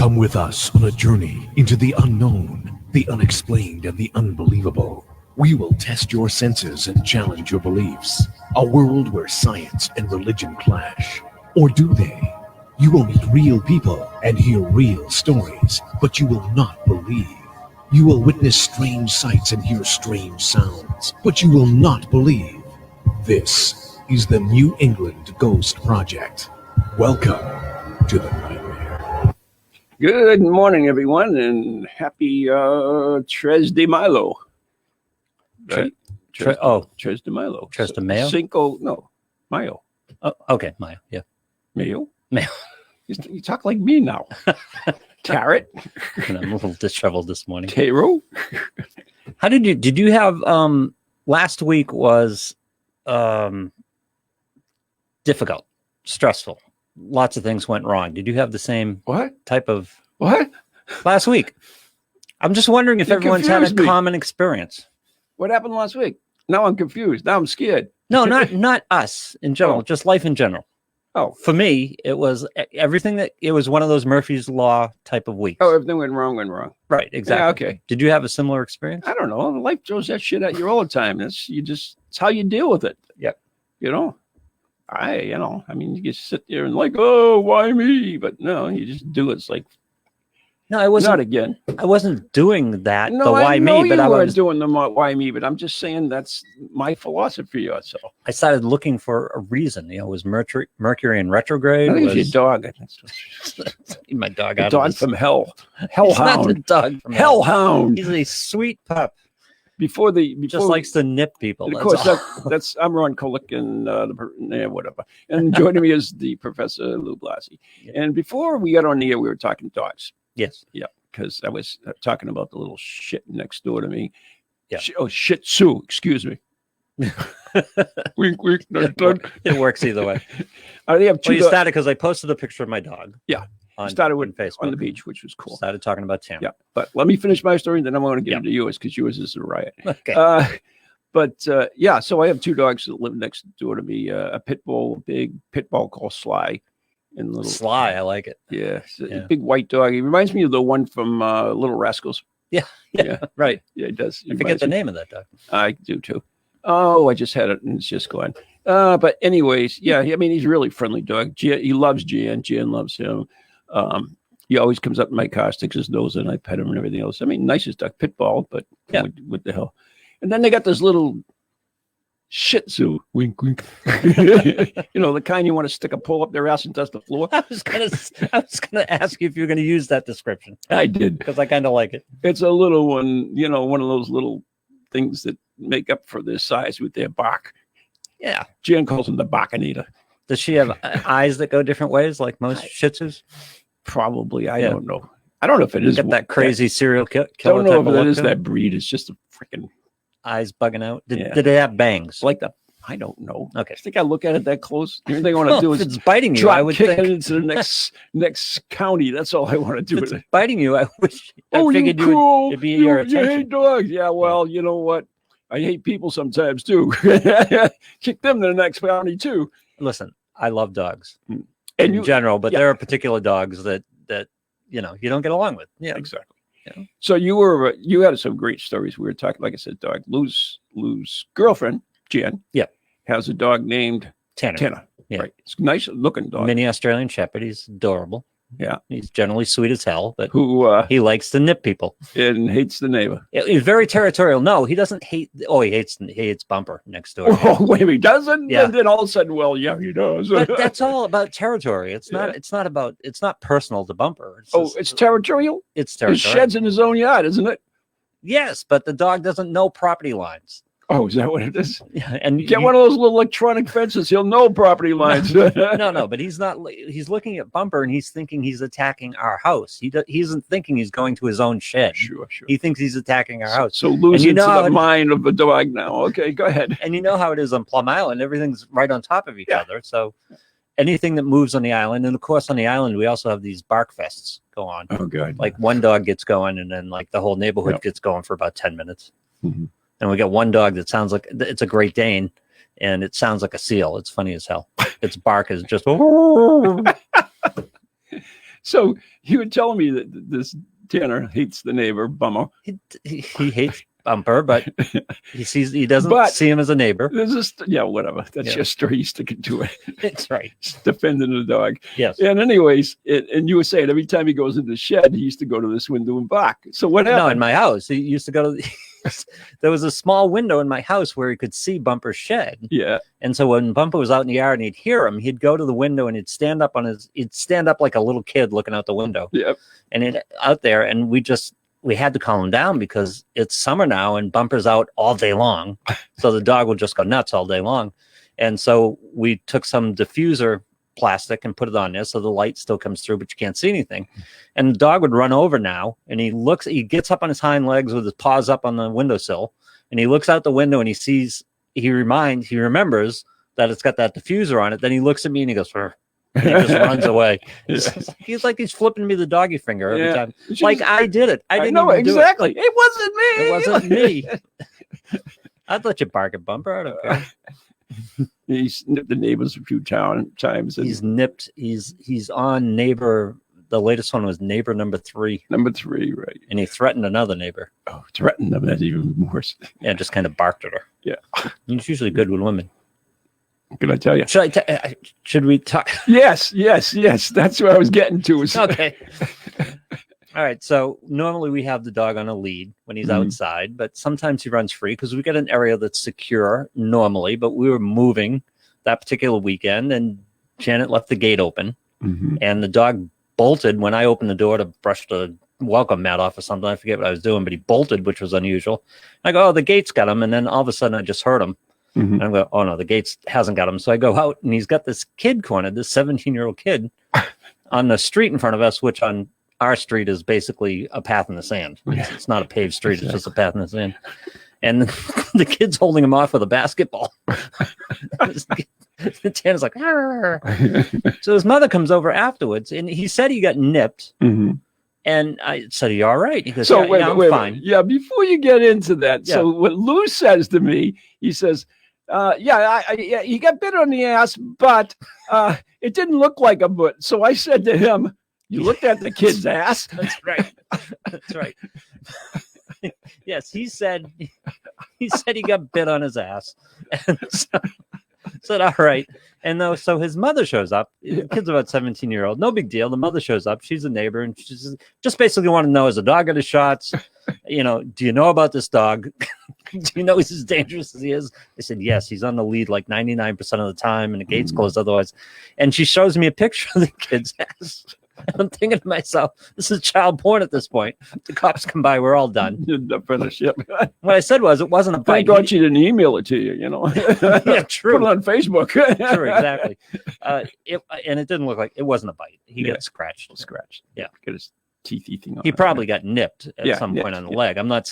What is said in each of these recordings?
Come with us on a journey into the unknown, the unexplained, and the unbelievable. We will test your senses and challenge your beliefs. A world where science and religion clash. Or do they? You will meet real people and hear real stories, but you will not believe. You will witness strange sights and hear strange sounds, but you will not believe. This is the New England Ghost Project. Welcome to the nightmare. Good morning, everyone, and happy Tres de Milo. Right? Tres de Milo. Tres de Mayo? Mayo. Oh, okay, Mayo, yeah. Mayo? Mayo. You talk like me now. Carrot. And I'm a little disheveled this morning. Taro. How did you have, last week was difficult, stressful. Lots of things went wrong. Did you have the same type of... What? Last week. I'm just wondering if everyone's had a common experience. What happened last week? Now I'm confused. Now I'm scared. No, not us in general, just life in general. Oh. For me, it was everything it was one of those Murphy's Law type of weeks. Oh, everything went wrong. Right, exactly. Yeah, okay. Did you have a similar experience? I don't know. Life throws that shit at you all the time. It's how you deal with it. Yep. I mean, you just sit there and like, oh, why me? But no, you just do it. It's like, no, I wasn't. Not again. I wasn't doing that. No, the why me, but I was doing the why me. But I'm just saying that's my philosophy. So I started looking for a reason. It was Mercury in retrograde. I think it's your dog. My dog. A dog from hell. He's not the dog from Hellhound. He's a sweet pup. Before just likes to nip people. Of course, that's I'm Ron Kulik and whatever. And joining me is the Professor Lou Blasi. Yeah. And before we got on the air, we were talking dogs. Yes. Yeah, because I was talking about the little shit next door to me. Yeah. Shih Tzu. Excuse me. Wink, wink. It works either way. They have two. Well, you started because I posted a picture of my dog. Yeah. Started with Facebook on the beach, which was cool. Started talking about Tim. Yeah, but let me finish my story, and then I'm going to get into yours because yours is a riot. Okay. So I have two dogs that live next door to me. A big pit bull called Sly. And little Sly, I like it. Yeah, a big white dog. He reminds me of the one from Little Rascals. Yeah, right. Yeah, it does. I forget the name of that dog. I do too. Oh, I just had it and it's just gone. But anyways, yeah, I mean, he's a really friendly dog. He loves Jan. Jan loves him. He always comes up in my car, sticks his nose in, I pet him and everything else. I mean, nicest dog, pit bull, but yeah, what the hell? And then they got this little Shih Tzu, wink, wink. The kind you want to stick a pole up their ass and dust the floor. I was gonna ask you if you're gonna use that description. I did because I kind of like it. It's a little one, one of those little things that make up for their size with their bark. Yeah, Jan calls them the Barkanita. Does she have eyes that go different ways, like most Shih Tzus? Probably. I don't know. I don't know if it is. Got that crazy serial killer. I don't know if it is that breed. It's just a freaking eyes bugging out. Did it have bangs? I don't know. Okay. I think I look at it that close. The only thing I want to do is it's biting you. I would think it into the next county. That's all I want to do. If it's biting you. I wish. I figured it'd be your attention. You hate dogs. Yeah. Well, you know what? I hate people sometimes too. Kick them to the next county too. Listen, I love dogs in general, but there are particular dogs that you don't get along with. Yeah, exactly. Yeah. So you had some great stories. We were talking, like I said, dog. Lou's girlfriend, Jan, has a dog named Tanner. Yeah. Right. It's a nice looking dog. Mini Australian Shepherd. He's adorable. Yeah. He's generally sweet as hell, but he likes to nip people and hates the neighbor. He's very territorial. No, he doesn't hate. Oh, he hates Bumper next door. Oh, wait, he doesn't? Yeah. And then all of a sudden, well, yeah, he does. That's all about territory. It's not personal to Bumper. It's territorial? It's territorial. He sheds in his own yard, isn't it? Yes, but the dog doesn't know property lines. Oh, is that what it is? Yeah, and get one of those little electronic fences. He'll know property lines. No, but he's not. He's looking at Bumper and he's thinking he's attacking our house. He isn't thinking he's going to his own shed. Sure. He thinks he's attacking our house. So losing the mind of the dog now. Okay, go ahead. And you know how it is on Plum Island. Everything's right on top of each other. So anything that moves on the island, and of course on the island we also have these bark fests go on. Oh, good. Like one dog gets going, and then like the whole neighborhood gets going for about 10 minutes. Mm-hmm. And we got one dog that sounds like it's a Great Dane, and it sounds like a seal. It's funny as hell. Its bark is just. So you were telling me that this Tanner hates the neighbor Bummer. He hates Bumper, but he doesn't But see him as a neighbor. There's this, whatever. That's your story. You stick it to it. That's right. He's defending the dog. Yes. And anyways, and you were saying every time he goes in the shed, he used to go to this window and bark. So what happened? No, in my house, he used to go to. There was a small window in my house where he could see Bumper's shed. Yeah. And so when Bumper was out in the yard and he'd hear him, he'd go to the window and he'd stand up like a little kid looking out the window. Yep. And out there, and we had to calm him down because it's summer now and Bumper's out all day long. So the dog will just go nuts all day long. And so we took some diffuser plastic and put it on there so the light still comes through, but you can't see anything. And the dog would run over now and he gets up on his hind legs with his paws up on the windowsill and he looks out the window and he remembers that it's got that diffuser on it. Then he looks at me and he goes, "Rrr," and he just runs away. He's flipping me the doggy finger every time. Like I did it. I didn't know exactly. It wasn't me. It wasn't me. I'd let you bark at Bumper. I don't care. He's nipped the neighbors a few times. He's nipped. He's on neighbor. The latest one was neighbor number 3. Number 3, right? And he threatened another neighbor. Oh, threatened them. That's even worse. Yeah, just kind of barked at her. Yeah, he's usually good with women. Can I tell you? Should we talk? Yes. That's what I was getting to. Okay. All right. So normally we have the dog on a lead when he's outside, but sometimes he runs free because we get an area that's secure normally. But we were moving that particular weekend, and Janet left the gate open, and the dog bolted when I opened the door to brush the welcome mat off or something. I forget what I was doing, but he bolted, which was unusual. I go, "Oh, the gate's got him," and then all of a sudden I just heard him. And I'm going, "Oh no, the gates hasn't got him." So I go out and he's got this kid cornered, this 17-year-old kid on the street in front of us, which on our street is basically a path in the sand. It's not a paved street. It's just a path in the sand. And the kid's holding him off with a basketball. Tanner's like, "Arr." So his mother comes over afterwards and he said he got nipped. And I said, "Are you all right?" He goes, "So I'm fine." Yeah, before you get into that, so what Lou says to me, he says, he got bit on the ass, but it didn't look like a butt. So I said to him, "You looked at the kid's ass?" That's right. That's right. Yes, he said he got bit on his ass. And so said, "All right." And so his mother shows up. The kid's about 17-year-old. No big deal. The mother shows up. She's a neighbor, and she just basically want to know, is the dog got his shots? Do you know about this dog? Do you know he's as dangerous as he is? I said, "Yes, he's on the lead like 99% of the time, and the gate's closed otherwise." And she shows me a picture of the kid's ass. And I'm thinking to myself, this is child porn at this point. The cops come by, we're all done. What I said was, it wasn't a bite. Thank God she didn't email it to you, Yeah, true. Put it on Facebook. True, exactly. And it didn't look like it wasn't a bite. He got scratched. Yeah. Got his teethy thing on. He probably got nipped at some point on the leg. I'm not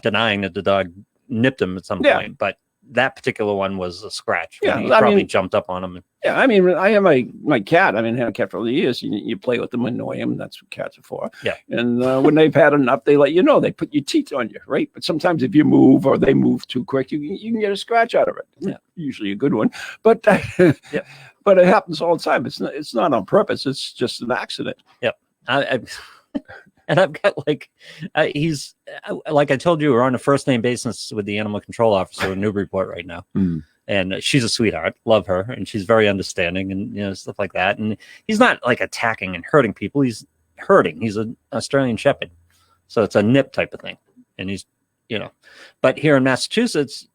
denying that the dog nipped him at some point, but that particular one was a scratch. Yeah, he probably jumped up on him. Yeah, I mean, I have my cat. I mean, I had a cat for all the years. You play with them, annoy them. That's what cats are for. Yeah. And when they've had enough, they let you know. They put your teeth on you, right? But sometimes if you move or they move too quick, you can get a scratch out of it. Yeah. Usually a good one. But but it happens all the time. It's not on purpose. It's just an accident. Yep. And I've got he's like I told you, we're on a first name basis with the animal control officer in Newburyport right now. And she's a sweetheart, love her, and she's very understanding and stuff like that. And he's not like attacking and hurting people. He's hurting. He's an Australian Shepherd, so it's a nip type of thing. And he's but here in Massachusetts,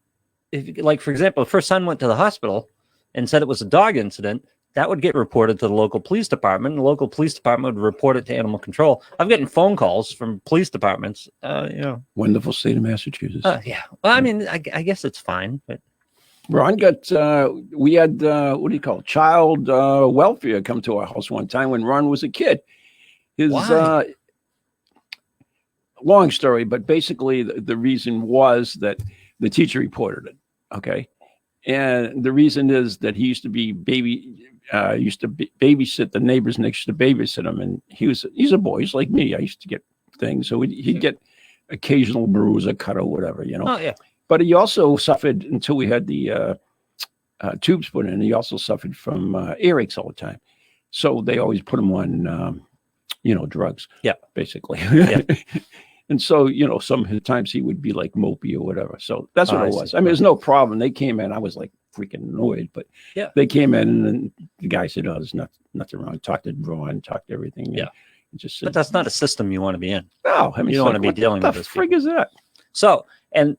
for example, if her son went to the hospital and said it was a dog incident, that would get reported to the local police department. The local police department would report it to animal control. I've gotten phone calls from police departments. Wonderful state of Massachusetts. Yeah. Well, I mean, I guess it's fine, but Ron got. We had what do you call it? Child welfare come to our house one time when Ron was a kid. His long story, but basically the reason was that the teacher reported it. Okay. And the reason is that he used to babysit the neighbors next to babysit him, and he's a boy. He's like me. I used to get things, so he'd get occasional bruise, a cut, or whatever, Oh yeah. But he also suffered until we had the tubes put in. He also suffered from earaches all the time, so they always put him on drugs. Yeah. Basically. Yeah. And so, sometimes he would be like mopey or whatever. So that's what Oh, it I was. see. I mean, there's no problem. They came in. I was like freaking annoyed, but Yeah. they came in and then the guy said, "Oh, there's nothing wrong." Talked to Ron, talked to everything. Yeah. And just said, But that's not a system you want to be in. no, I mean, You don't want to be dealing with this. this. What the frig is that? So, and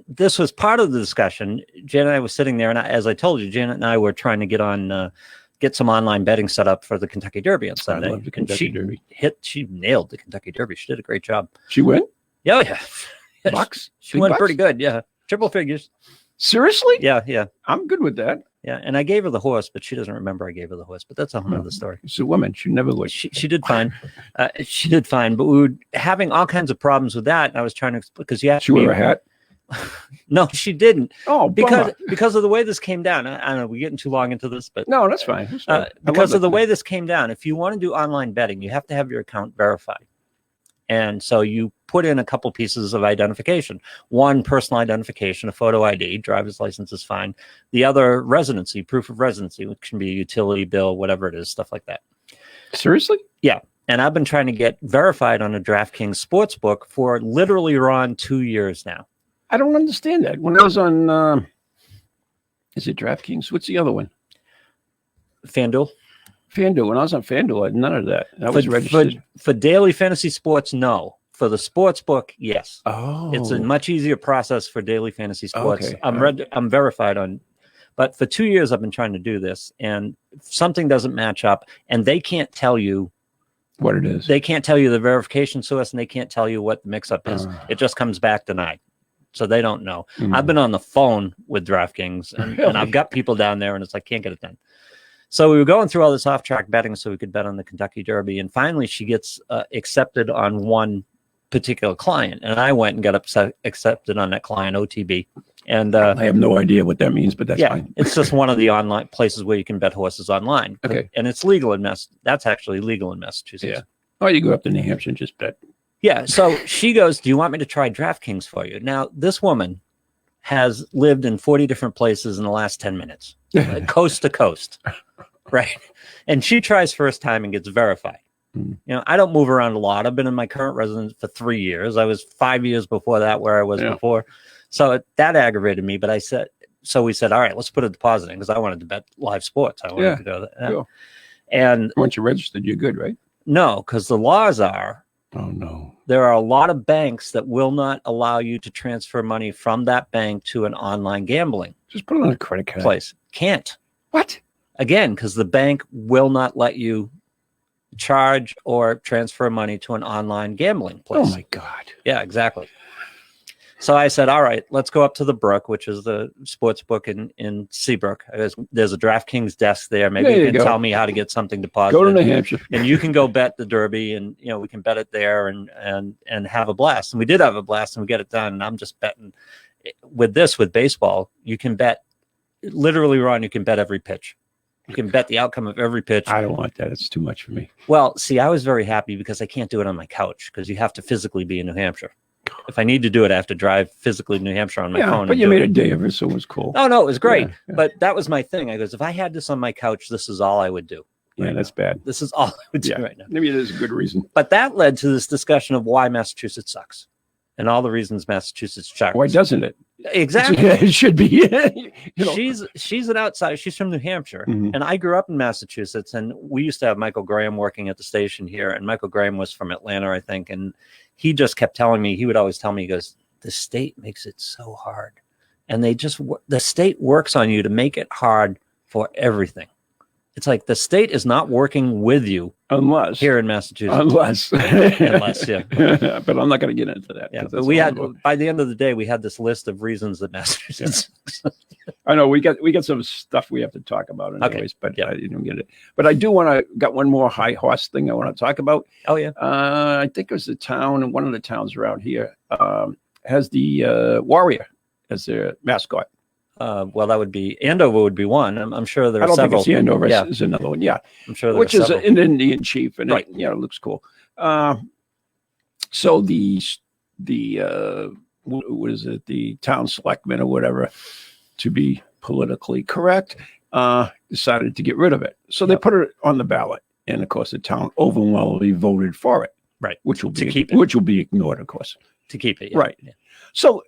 this was part of the discussion. Janet and I was sitting there, and as I told you, Janet and I were trying to get some online betting set up for the Kentucky Derby on Sunday. I love the Kentucky Derby. She nailed the Kentucky Derby. She did a great job. She went? Yeah, yeah. Bucks? She Big went bucks? pretty good. Yeah. Triple figures. Seriously? Yeah, yeah. I'm good with that. Yeah. And I gave her the horse, but she doesn't remember I gave her the horse. But that's a whole other story. She's a woman. She never would. She did fine. She did fine. But we were having all kinds of problems with that. And I was trying to explain because you have She wore a hat? No, she didn't. Oh, because of the way this came down. I don't know. We're getting too long into this, but no, that's fine. That's fine. Because of the way this came down, if you want to do online betting, you have to have your account verified. And so you put in a couple pieces of identification. One, personal identification, a photo ID, driver's license is fine. The other, residency, proof of residency, which can be a utility bill, whatever it is, stuff like that. Seriously? Yeah. And I've been trying to get verified on a DraftKings sportsbook for literally around 2 years now. I don't understand that. When I was on, is it DraftKings? What's the other one? FanDuel. FanDuel. When I was on FanDuel, I had none of that. I was registered. For daily fantasy sports, no. For the sports book, yes. Oh. It's a much easier process for daily fantasy sports. Okay. I'm verified on, but for 2 years I've been trying to do this, and something doesn't match up, and they can't tell you what it is. They can't tell you the verification source, and they can't tell you what the mix-up is. It just comes back denied. So they don't know. I've been on the phone with DraftKings, and I've got people down there, and it's like, can't get it done. So we were going through all this off-track betting so we could bet on the Kentucky Derby, and finally she gets accepted on one particular client, and I went and got accepted on that client, OTB. And I have no idea what that means, but that's fine. It's just one of the online places where you can bet horses online. Okay. And it's legal in That's actually legal in Massachusetts. Yeah. Oh, you go up to New Hampshire and just bet. Yeah. So she goes, "Do you want me to try DraftKings for you?" Now, this woman has lived in 40 different places in the last 10 minutes, coast to coast. Right. And she tries first time and gets verified. I don't move around a lot. I've been in my current residence for 3 years. I was 5 years before that where I was before. So that aggravated me. But we said, all right, let's put a deposit in because I wanted to bet live sports. I wanted to do that. Cool. And once you're registered, you're good, right? No, because the laws are, oh no, there are a lot of banks that will not allow you to transfer money from that bank to an online gambling. Just put it on a credit card. Place. Can't. What? Again, because the bank will not let you charge or transfer money to an online gambling place. Oh my God. Yeah, exactly. So I said, all right, let's go up to the Brook, which is the sports book in Seabrook. There's a DraftKings desk there. Maybe you can tell me how to get something deposited. Go to New Hampshire. And you can go bet the Derby, and we can bet it there and have a blast. And we did have a blast, and we get it done. And I'm just betting with baseball, you can bet literally, Ron, you can bet every pitch. You can bet the outcome of every pitch. I don't want that. It's too much for me. Well, see, I was very happy because I can't do it on my couch because you have to physically be in New Hampshire. If I need to do it, I have to drive physically to New Hampshire on my phone. But you made a day of it, so it was cool. Oh, no, it was great. Yeah. But that was my thing. I goes, if I had this on my couch, this is all I would do. Yeah, that's bad. This is all I would do right now. Maybe there's a good reason. But that led to this discussion of why Massachusetts sucks and all the reasons Massachusetts sucks. Why doesn't it? Exactly. It should be. She's an outsider. She's from New Hampshire. And I grew up in Massachusetts, and we used to have Michael Graham working at the station here. And Michael Graham was from Atlanta, I think. And he just kept telling me, he would always tell me, he goes, the state makes it so hard. And the state works on you to make it hard for everything. It's like the state is not working with you unless here in Massachusetts. Unless, yeah. But I'm not going to get into that. Yeah, but we had by the end of the day, we had this list of reasons that Massachusetts. Yeah. I know we got some stuff we have to talk about anyways, but I didn't get it. But I do got one more high horse thing I want to talk about. Oh yeah. I think it was one of the towns around here has the Warrior as their mascot. Well, that would be Andover would be one. I'm sure there are several. I don't think it's the Andover is another one. Yeah, I'm sure there which are is several. an Indian chief, and right. it looks cool. So the what is it? The town selectmen or whatever, to be politically correct, decided to get rid of it. So they put it on the ballot, And of course, the town overwhelmingly voted for it. Right. Which will To be keep it. which will be ignored, of course. To keep it. Yeah. Right. Yeah. So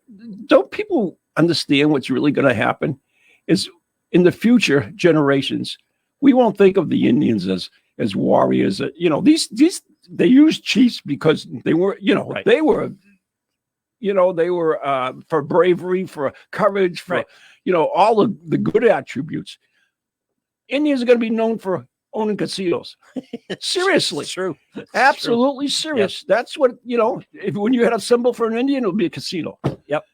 don't people understand what's really going to happen? Is in the future generations, we won't think of the Indians as warriors. You know, these they used chiefs because they were, you know, Right. they were for bravery, for courage, for Right. you know, all the good attributes. Indians are going to be known for owning casinos. Seriously. It's true. It's Absolutely serious. That's what, you know, when you had a symbol for an Indian, it would be a casino. Yep.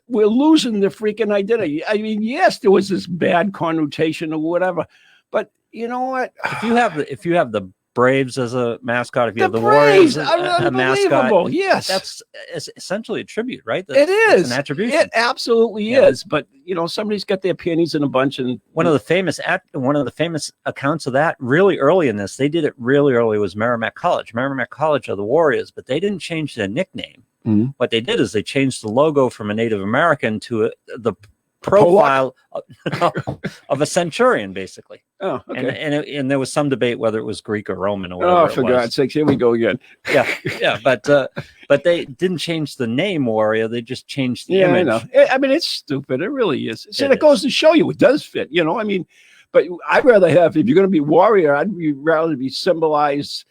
We're losing the freaking identity. I mean, yes, there was this bad connotation or whatever, but you know what? True. If you have the Braves as a mascot, if you have the Braves Warriors as are a mascot, unbelievable. Yes. that's essentially a tribute, right? It is an attribution. It absolutely Yeah. is. But you know, somebody's got their panties in a bunch, and One of the famous accounts of that really early in this, they did it really early, was Merrimack College. Merrimack College are the Warriors, but they didn't change their nickname. Mhm. What they did is they changed the logo from a Native American to the profile of a centurion, basically. Oh, okay. And there was some debate whether it was Greek or Roman or Oh, whatever for it was. God's sakes, here we go again. Yeah, but they didn't change the name Warrior. They just changed the Yeah, image. I know. I mean, it's stupid. It really is. So It it goes to show you it does fit. You know, I mean, but I'd rather have, if you're going to be warrior, rather be symbolized.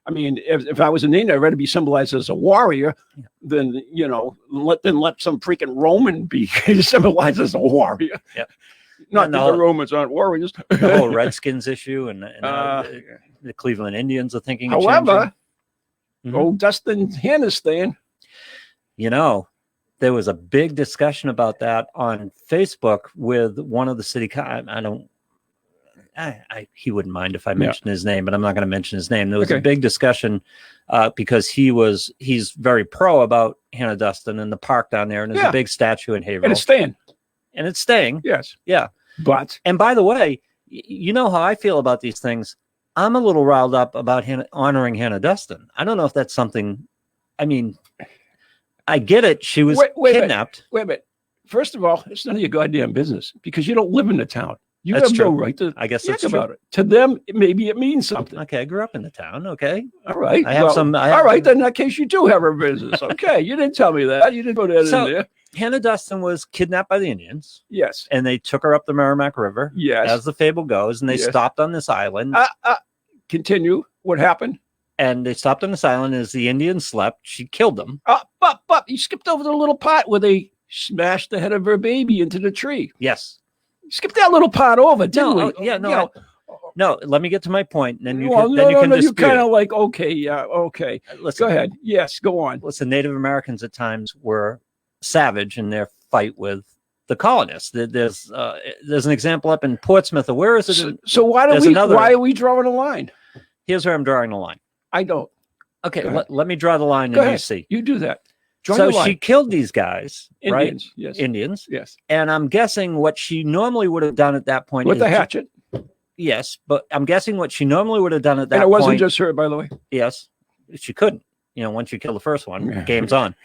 I mean, if I was an Indian, I'd rather be symbolized as a warrior than, you know, let some freaking Roman be symbolized as a warrior. Yep. Not And that the Romans aren't warriors. The whole Redskins issue and the Cleveland Indians are thinking. However, Mhm. old Dustin Hannistone. You know, there was a big discussion about that on Facebook with one of the city. He wouldn't mind if I mentioned his name, but I'm not going to mention his name. There was a big discussion because he's very pro about Hannah Dustin and the park down there, and there's a big statue in Haverhill. And it's staying. Yes. Yeah. But. And by the way, you know how I feel about these things. I'm a little riled up about honoring Hannah Dustin. I don't know if that's something. I mean, I get it. She was kidnapped. Wait a minute. First of all, it's none of your goddamn business because you don't live in the town. You That's have true. no right to. I guess that's about true. it. To them, maybe it means something. Okay, I grew up in the town. Okay, all right. I have some. All right, then in that case, you do have a business. Okay, you didn't tell me that. You didn't put that in there. Hannah Dustin was kidnapped by the Indians. Yes, and they took her up the Merrimack River. Yes, as the fable goes, and they stopped on this island. Continue. What happened? And they stopped on this island as the Indians slept. She killed them. But you skipped over the little part where they smashed the head of her baby into the tree. Yes. Skip that little part over, didn't we? No. Let me get to my point, and then you can. You kind of like, okay. Listen, go ahead. Yes, go on. Listen, Native Americans at times were savage in their fight with the colonists. There's an example up in Portsmouth. Or where is it? So why are we drawing a line? Here's where I'm drawing the line. I don't. Okay, let me draw the line, and you see. You do that. So she killed these guys, Indians, right? Yes. Indians. Yes. And I'm guessing what she normally would have done at that point with the hatchet. Yes, but I'm guessing what she normally would have done at that point. And it wasn't just her, by the way. Yes, she couldn't. You know, once you kill the first one, game's on.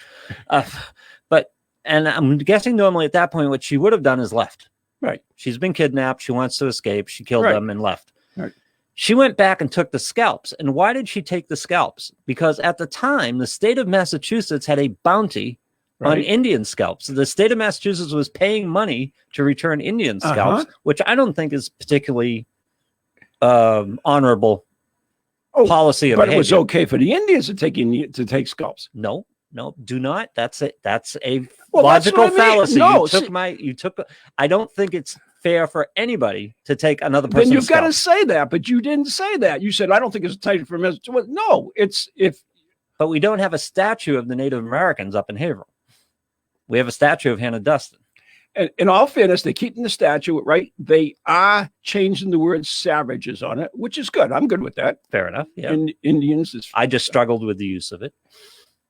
And I'm guessing normally at that point, what she would have done is left. Right. She's been kidnapped. She wants to escape. She killed them and left. Right. She went back and took the scalps. And why did she take the scalps? Because at the time, the state of Massachusetts had a bounty on Indian scalps. The state of Massachusetts was paying money to return Indian scalps, which I don't think is particularly honorable policy of behavior. But it was okay for the Indians to take scalps. No, do not. That's a logical fallacy. No, I don't think it's fair for anybody to take another person's Then you've got to scalp. say that, but you didn't say that. You said, I don't think it's tight for Massachusetts. No, But we don't have a statue of the Native Americans up in Haverhill. We have a statue of Hannah Dustin. And in all fairness, they're keeping the statue, right? They are changing the word savages on it, which is good. I'm good with that. Fair enough. Yeah. Indians is. I just struggled with the use of it.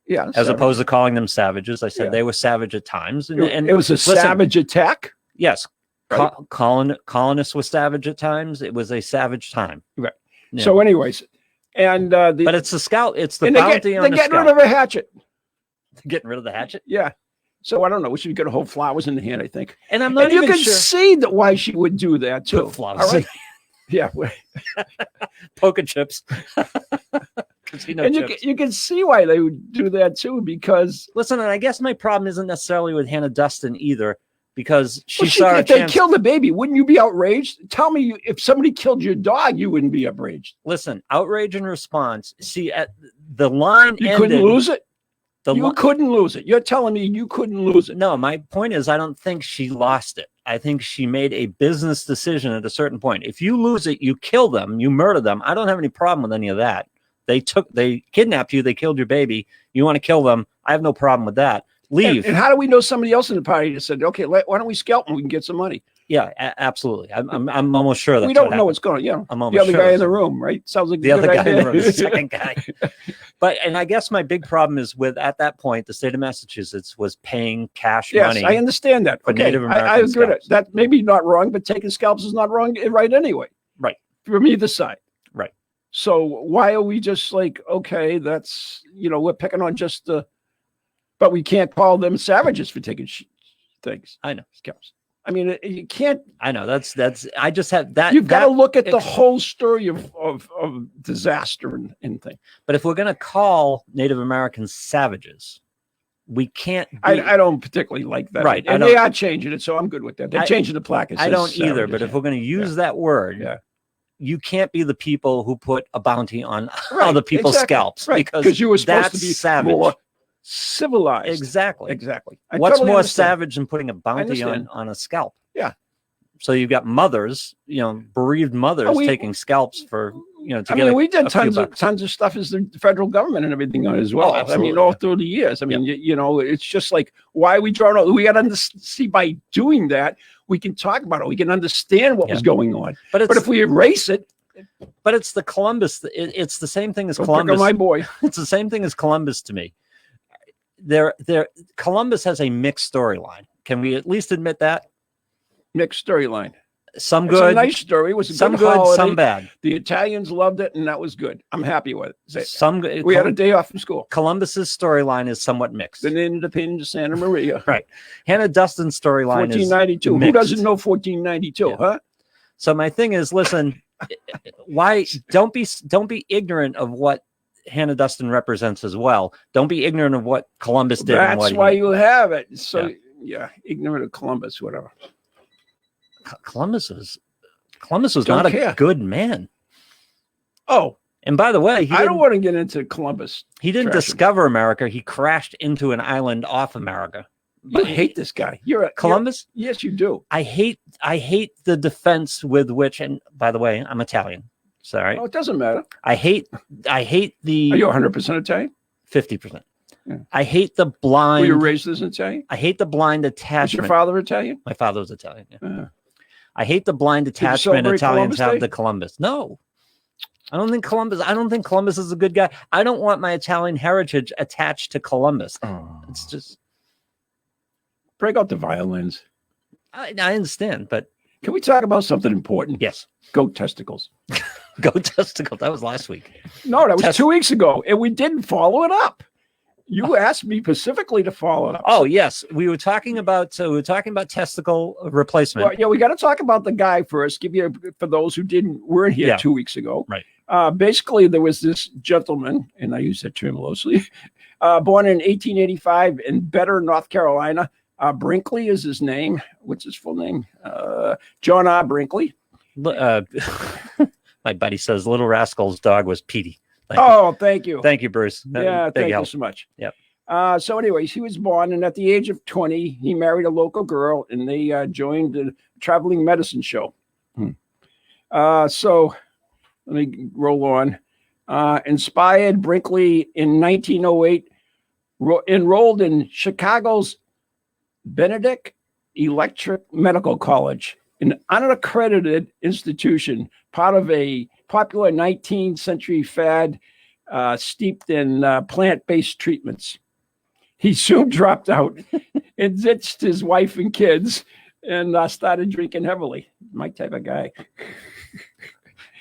Yeah. As opposed to calling them savages. I said they were savage at times. And it was a savage attack? Yes. Right. Colonists were savage at times. It was a savage time. Right. Yeah. So anyways, and but it's the scalp. It's the bounty on the scalp. They're getting rid of a hatchet. They're getting rid of the hatchet? Yeah. So I don't know. We should get a whole flowers in the hand, I think. And I'm not even sure. You can see that why she would do that too. Put flowers. All right? Yeah. Poker chips. Casino And chips. you can see why they would do that too, because Listen, and I guess my problem isn't necessarily with Hannah Dustin either, because she well, saw a if they chance. killed the baby, wouldn't you be outraged? Tell me, if somebody killed your dog, you wouldn't be outraged. Listen, outrage and response. See, at the line You ended. couldn't lose it. The You couldn't lose it. You're telling me you couldn't lose it. No, my point is, I don't think she lost it. I think she made a business decision at a certain point. If you lose it, you kill them, you murder them. I don't have any problem with any of that. They kidnapped you, they killed your baby. You want to kill them? I have no problem with that. Leave. And how do we know somebody else in the party that said, okay, why don't we scalp them? We can get some money. Yeah, absolutely. I'm almost sure that we don't know what's going on. Yeah, I'm the almost other sure guy in the room, right? Sounds like the a other good guy in the room, idea. the second guy. And I guess my big problem is with, at that point, the state of Massachusetts was paying cash Yes, money. I understand that. for Okay, Native I American agree. scalps. That may be not wrong, but taking scalps is not wrong, right? Anyway, Right. From either side, Right. So why are we just like, okay, that's we're picking on just the, but we can't call them savages for taking things. I know. Scalps. I mean, you can't. I know. That's. I just have that. You've got to look at the it's- whole story of disaster and thing. But if we're going to call Native Americans savages, we can't. I don't particularly like that. Right, And they are changing it, so I'm good with that. They're changing the plaque. I don't either. But if we're going to use that word, you can't be the people who put a bounty on other people's scalps, right? Because you were supposed to be savage. more civilized. Exactly. Exactly. What's totally more understand. savage than putting a bounty on a scalp? Yeah. So you've got mothers, bereaved mothers taking scalps for, to get. We did tons of stuff as the federal government and everything on it as well. I mean, all through the years. I mean, it's just like, why are we drawing out? We got to see by doing that, we can talk about it. We can understand what was going on. But if we erase it. But it's the Columbus. It's the same thing as Don't Columbus. pick on my boy. It's the same thing as Columbus to me. Columbus has a mixed storyline. Can we at least admit that? Mixed storyline. Some It's good, a nice story. It was a some good good, holiday. some bad. The Italians loved it, and that was good. I'm happy with it. Some good. We had a day off from school. Columbus's storyline is somewhat mixed. The Independence of Santa Maria. Right. Hannah Dustin's storyline is 1492. Who mixed. doesn't know 1492? Huh? So my thing is, listen, why don't be ignorant of what Hannah Dustin represents as well. Don't be ignorant of what Columbus did. That's why you have it. So ignorant of Columbus, whatever. Columbus was Don't not care. a good man. Oh, and by the way, I don't want to get into Columbus. He didn't discover America. He crashed into an island off America. You hate this guy. Columbus? Yes, you do. I hate the defense with which, and by the way, I'm Italian. Sorry. Oh, it doesn't matter. I hate the. Are you 100% Italian? 50%. Yeah. I hate the blind. Were you raised as Italian? I hate the blind attachment. Is your father Italian? My father was Italian. Yeah. I hate the blind attachment Italians have to Columbus. No, I don't think Columbus is a good guy. I don't want my Italian heritage attached to Columbus. Oh. It's just break out the violins. I understand, but can we talk about something important? Yes. Goat testicles. Goat testicles. That was last week. No, that was 2 weeks ago, and we didn't follow it up. You asked me specifically to follow it up. Oh yes, we were talking about testicle replacement. Well, yeah, we got to talk about the guy first. Give you for those who weren't here 2 weeks ago. Right. Basically, there was this gentleman, and I use that term loosely, born in 1885 in Better, North Carolina. Brinkley is his name. What's his full name? John R. Brinkley. My buddy says Little Rascal's dog was Petey. Thank you. Thank you, Bruce. Yeah, thank you so much. Yep. So anyways, he was born, and at the age of 20, he married a local girl, and they joined the traveling medicine show. So let me roll on. Inspired, Brinkley in 1908 enrolled in Chicago's Benedict Electric Medical College, an unaccredited institution, part of a popular 19th century fad steeped in plant-based treatments. He soon dropped out and ditched his wife and kids and started drinking heavily. My type of guy.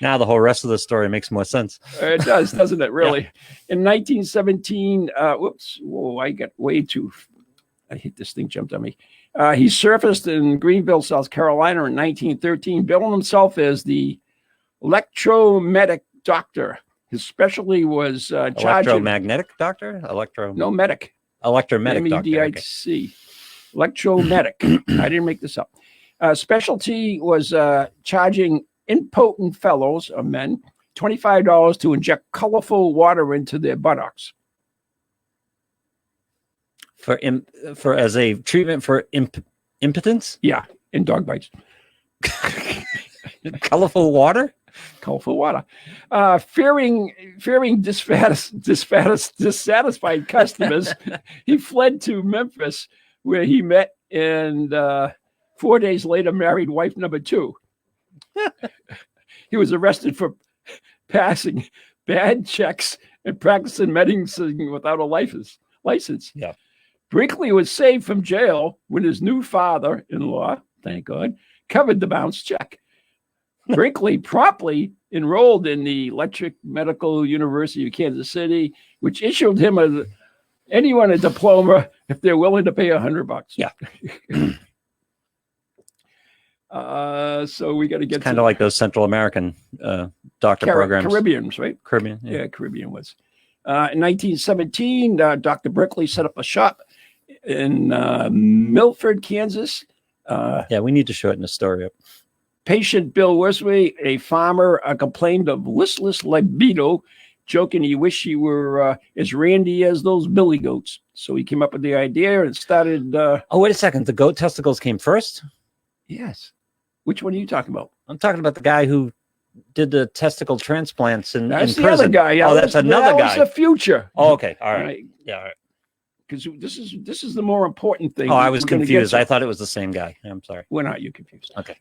Now the whole rest of the story makes more sense. It does, doesn't it, really? Yeah. In 1917, I got way too... I hate this thing jumped on me. He surfaced in Greenville, South Carolina in 1913, billing himself as the electromedic doctor. His specialty was charging. Electromagnetic doctor? No, medic. Electromedic doctor. Okay. M-E-D-I-C. Electromedic. I didn't make this up. Specialty was charging impotent fellows or men $25 to inject colorful water into their buttocks. For as a treatment for impotence? Yeah, in dog bites. Colorful water? Colorful water. Fearing dissatisfied customers, he fled to Memphis, where he met and 4 days later married wife number 2. He was arrested for passing bad checks and practicing medicine without a license. Yeah. Brinkley was saved from jail when his new father-in-law, thank God, covered the bounce check. Brinkley promptly enrolled in the Electric Medical University of Kansas City, which issued him anyone a diploma if they're willing to pay $100. Yeah. So we got to get kind of like those Central American doctor programs. Caribbeans, right? Caribbean. Yeah, Caribbean was. In 1917, Dr. Brinkley set up a shop in Milford, Kansas. Yeah, we need to shorten the story up. Patient Bill Worsby, a farmer, complained of listless libido, joking he wished he were as randy as those billy goats. So he came up with the idea and started. Oh, wait a second. The goat testicles came first? Yes. Which one are you talking about? I'm talking about the guy who did the testicle transplants in That's the prison. other guy. Yeah, that's another guy. That's the future. Oh, okay. All right. Yeah. All right. Because this is the more important thing. Oh, I was confused. I thought it was the same guy. I'm sorry. When are you confused? Okay.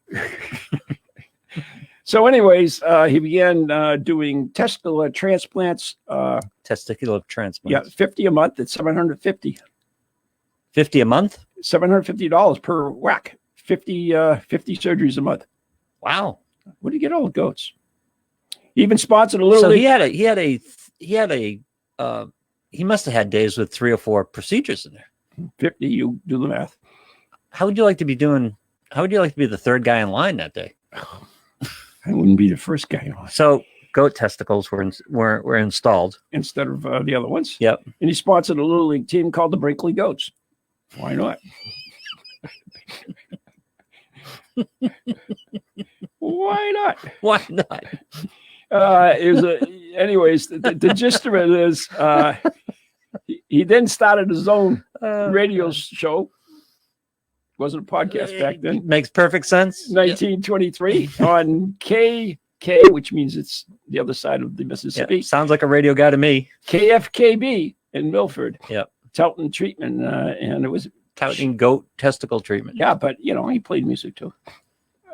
So, anyways, he began doing testicular transplants. Testicular transplants. Yeah, 50 a month at $750. 50 a month? $750 per whack. 50 surgeries a month. Wow. Where do you get all the goats? He even sponsored a little. So he must have had days with 3 or 4 procedures in there. 50. You do the math. How would you like to be the third guy in line that day? I wouldn't be the first guy on. So goat testicles were installed instead of the other ones. Yep. And he sponsored a little league team called the Brinkley Goats. Why not? Why not? Why not? Anyways, the gist of it is he then started his own radio show. Wasn't a podcast back then. Makes perfect sense. 1923 on KK, which means it's the other side of the Mississippi. Sounds like a radio guy to me. KFKB in Milford. Yep. Touting treatment, and it was touting goat testicle treatment. Yeah, but he played music too.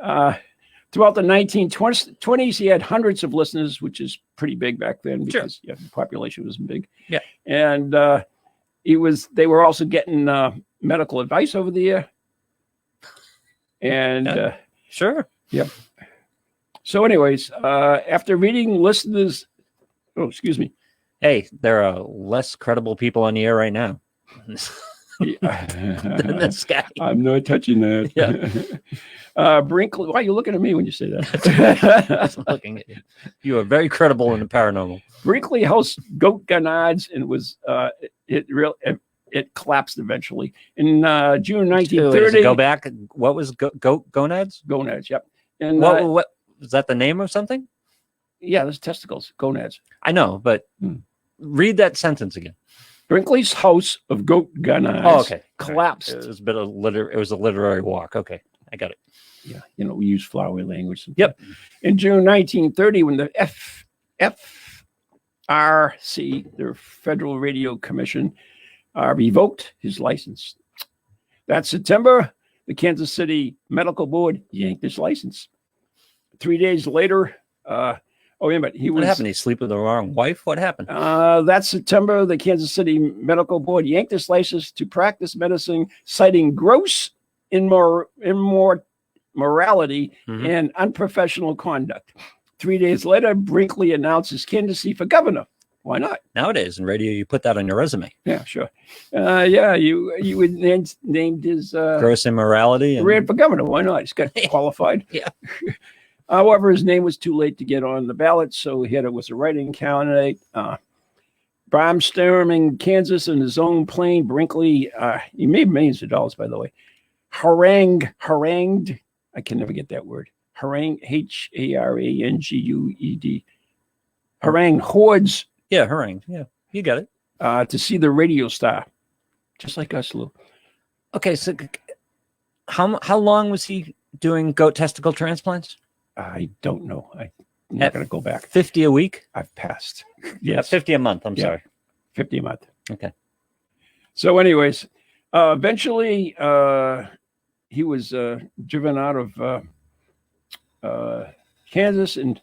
Throughout the 1920s, he had hundreds of listeners, which is pretty big back then because the population wasn't big. Yeah, and they were also getting medical advice over the air. And sure, yep. So, anyways, after reading listeners, hey, there are less credible people on the air right now. Than this guy. I'm not touching that. Yeah. Brinkley, why are you looking at me when you say that? I was looking at you. You are very credible in the paranormal. Brinkley housed goat gonads and was it collapsed eventually in June 1930. Go back. What was goat gonads? Gonads. Yep. And what was that? The name of something? Yeah, there's testicles. Gonads. I know, but read that sentence again. Brinkley's house of goat gonads collapsed. It was it was a literary walk. Okay, I got it. Yeah, we use flowery language. Yep. In June 1930, when the FRC, the Federal Radio Commission, revoked his license. That September, the Kansas City Medical Board yanked his license. 3 days later, what happened? He sleep with the wrong wife? What happened? That September, the Kansas City Medical Board yanked his license to practice medicine, citing gross immorality and unprofessional conduct. 3 days later, Brinkley announced his candidacy for governor. Why not? Nowadays in radio, you put that on your resume. Yeah, sure. You would named his gross immorality and ran for governor. Why not? He's got qualified. Yeah. However, his name was too late to get on the ballot, so he was a writing candidate. Brainstorming Kansas in his own plane, Brinkley, he made millions of dollars, by the way. Harangued, I can never get that word. Harangue, Harangued. Harangue hordes. Yeah, harangued. Yeah, you got it. To see the radio star, just like us, Lou. Okay, so how long was he doing goat testicle transplants? I don't know. I'm not going to go back. 50 a week? I've passed. Yes. 50 a month. I'm sorry. 50 a month. Okay. So anyways, eventually he was driven out of Kansas and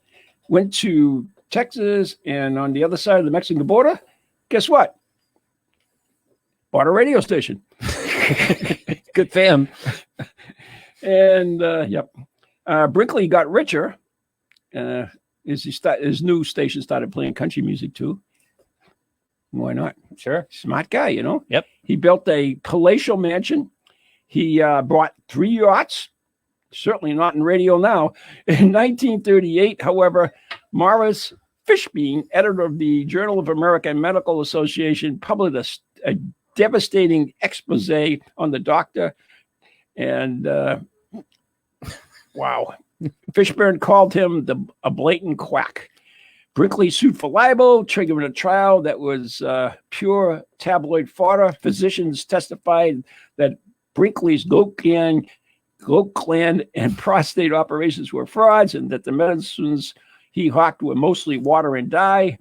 went to Texas, and on the other side of the Mexican border, guess what? Bought a radio station. Good for him. And Brinkley got richer as his new station started playing country music too. Why not? Sure. Smart guy, you know? Yep. He built a palatial mansion. He bought 3 yachts, certainly not in radio now. In 1938, however, Morris Fishbein, editor of the Journal of American Medical Association, published a devastating expose on the doctor. And wow. Fishburne called him a blatant quack. Brinkley sued for libel, triggering a trial that was pure tabloid fodder. Physicians testified that Brinkley's goat gland and prostate operations were frauds, and that the medicines he hawked were mostly water and dye.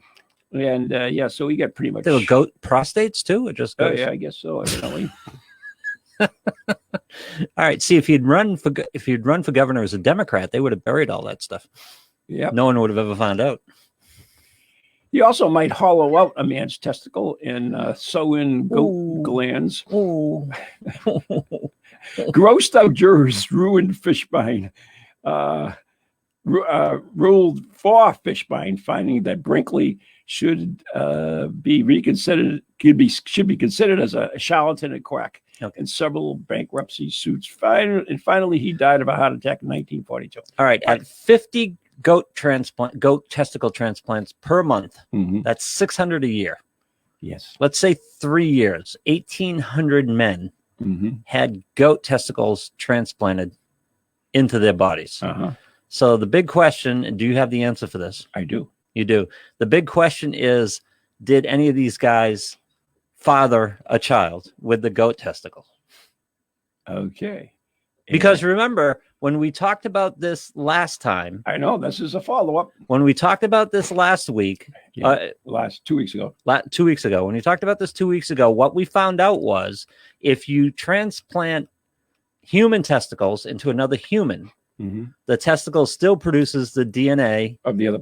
And so he got pretty much. There were goat prostates too? It just goes. Oh yeah, I guess so. Evidently. All right. See, if he'd run for governor as a Democrat, they would have buried all that stuff. Yeah. No one would have ever found out. He also might hollow out a man's testicle and sew in goat glands. Oh. Grossed out jurors ruined Fishbein. Ruled for Fishbein, finding that Brinkley should be reconsidered. Should be considered as a charlatan and quack. Okay. And several bankruptcy suits. Finally, he died of a heart attack in 1942. All right. At 50 goat testicle transplants per month, that's 600 a year. Yes. Let's say 3 years, 1,800 men had goat testicles transplanted into their bodies. So the big question, and do you have the answer for this? I do. You do. The big question is, did any of these guys father a child with the goat testicle? Okay. Because remember, when we talked about this last time, I know this is a follow-up. When we talked about this last week, last 2 weeks ago. 2 weeks ago, when we talked about this 2 weeks ago, what we found out was if you transplant human testicles into another human, the testicle still produces the DNA of the other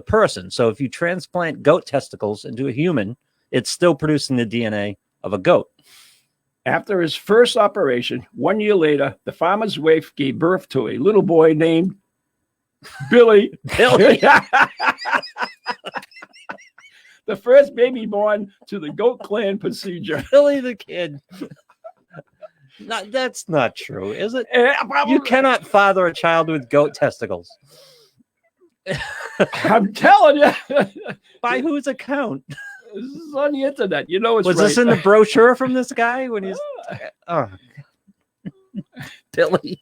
person. So if you transplant goat testicles into a human, it's still producing the DNA of a goat. After his first operation, 1 year later, the farmer's wife gave birth to a little boy named Billy. The first baby born to the goat clan procedure. Billy the kid. No, that's not true, is it? You cannot father a child with goat testicles. I'm telling you. By whose account? This is on the internet. You know it's Was right. this in the brochure from this guy when he's Billy?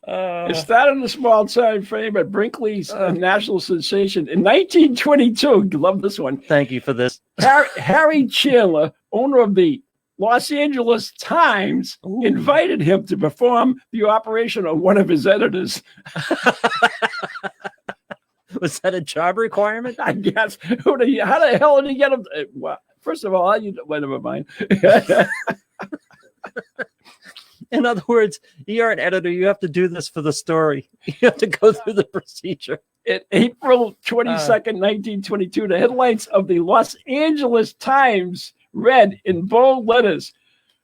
It started in a small time frame at Brinkley's national sensation in 1922. Love this one. Thank you for this. Harry Chandler, owner of the Los Angeles Times, invited him to perform the operation on one of his editors. Was that a job requirement? I guess. How the hell did he get him? Well, first of all, never mind. In other words, you're an editor. You have to do this for the story. You have to go through the procedure. In April 22nd, 1922, the headlines of the Los Angeles Times read in bold letters,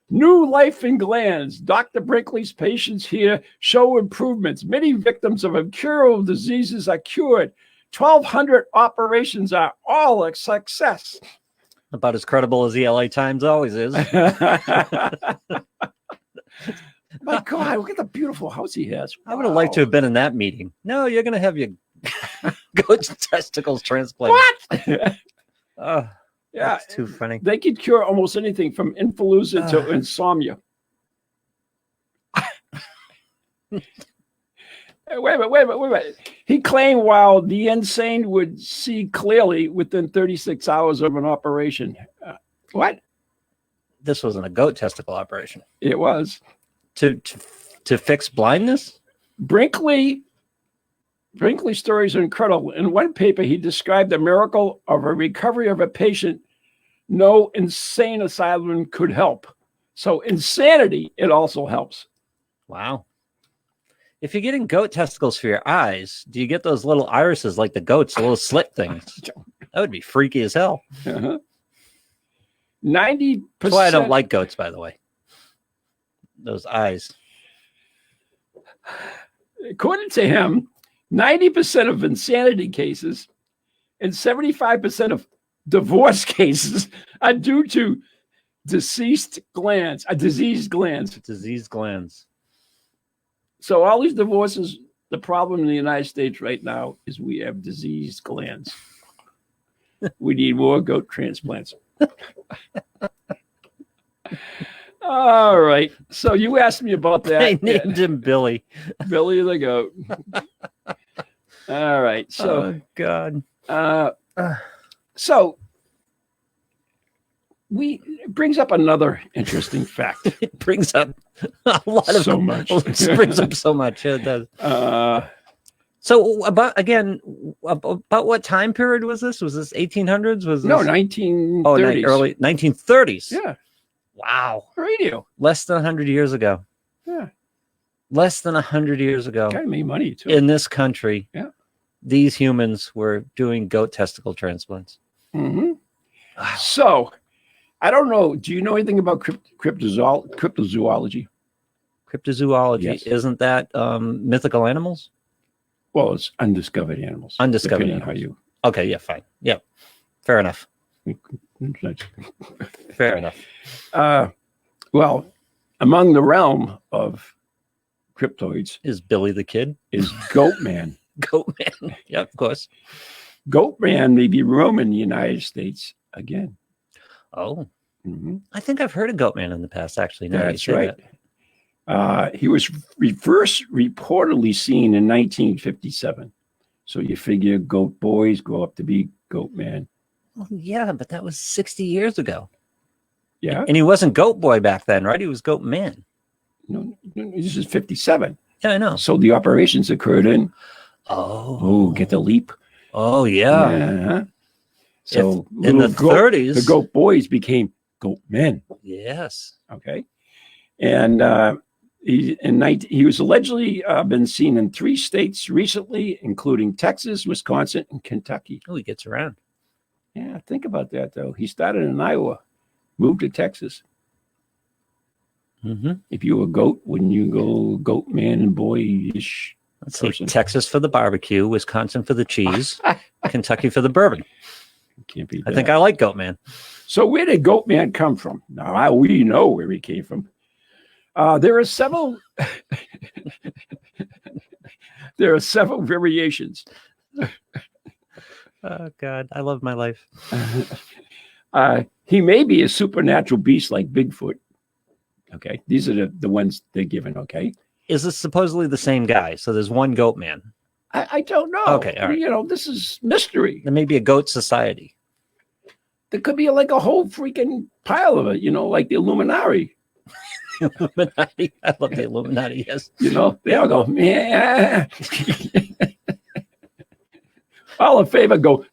"New life in glands. Dr. Brinkley's patients here show improvements. Many victims of incurable diseases are cured. 1,200 operations are all a success." About as credible as the LA Times always is. My God, look at the beautiful house he has. I would have liked to have been in that meeting. No, you're going to have your goat's testicles transplanted. What? Oh, Yeah, that's too funny. they could cure almost anything from influenza to insomnia. Wait a minute. He claimed while the insane would see clearly within 36 hours of an operation. What? This wasn't a goat testicle operation. It was. To fix blindness? Brinkley's stories are incredible. In one paper, he described the miracle of a recovery of a patient no insane asylum could help. So insanity, it also helps. Wow. If you're getting goat testicles for your eyes, do you get those little irises like the goats, the little slit things? That would be freaky as hell. 90%. That's why I don't like goats, by the way. Those eyes. According to him, 90% of insanity cases and 75% of divorce cases are due to diseased glands. Diseased glands. So all these divorces, the problem in the United States right now is we have diseased glands. We need more goat transplants. All right. So you asked me about that. I named him Billy. Billy the goat. All right. So, oh, God. So it brings up another interesting fact. It brings up a lot of so much. It brings up so much. It does. So about what time period was this? Was this 1800s? Was this? No, 1930s. Oh, early 1930s. Yeah. Wow. Radio. Less than 100 years ago. Yeah. Less than 100 years ago. Kind of made money too. In this country. Yeah. These humans were doing goat testicle transplants. Mm-hmm. Wow. So, I don't know. Do you know anything about cryptozoology? Cryptozoology. Yes. Isn't that mythical animals? Well, it's undiscovered animals. Undiscovered animals. How you? Okay, yeah, fine. Yeah. Fair enough. Fair enough. Well, among the realm of cryptoids is Billy the Kid? Is Goatman. Goatman. Yeah, of course. Goatman may be roaming in the United States again. Oh. Mm-hmm. I think I've heard of Goatman in the past, actually. That's right. He was first reportedly seen in 1957. So you figure goat boys grow up to be Goatman. Well, yeah, but that was 60 years ago. Yeah. And he wasn't Goat Boy back then, right? He was Goat Man. No, this is 57. Yeah, I know. So the operations occurred in. Oh, get the leap. Oh, yeah. Uh-huh. So in the 30s, the goat boys became goat men. Yes. Okay. And he was allegedly been seen in 3 states recently, including Texas, Wisconsin, and Kentucky. Oh, he gets around. Yeah, think about that, though. He started in Iowa, moved to Texas. Mm-hmm. If you were a goat, wouldn't you go goat man and boy-ish? Let's see. Texas for the barbecue, Wisconsin for the cheese, Kentucky for the bourbon. Can't be. I think I like Goatman. So where did Goatman come from? Now we know where he came from. There are several. There are several variations. Oh God, I love my life. He may be a supernatural beast like Bigfoot. Okay, these are the ones they're given. Okay, is this supposedly the same guy? So there's one Goatman. I don't know. Okay, all right. You know, this is mystery. There may be a goat society. There could be like a whole freaking pile of it. You know, like the Illuminati. Illuminati. I love the Illuminati. Yes. You know, they all go, yeah. All in favor go,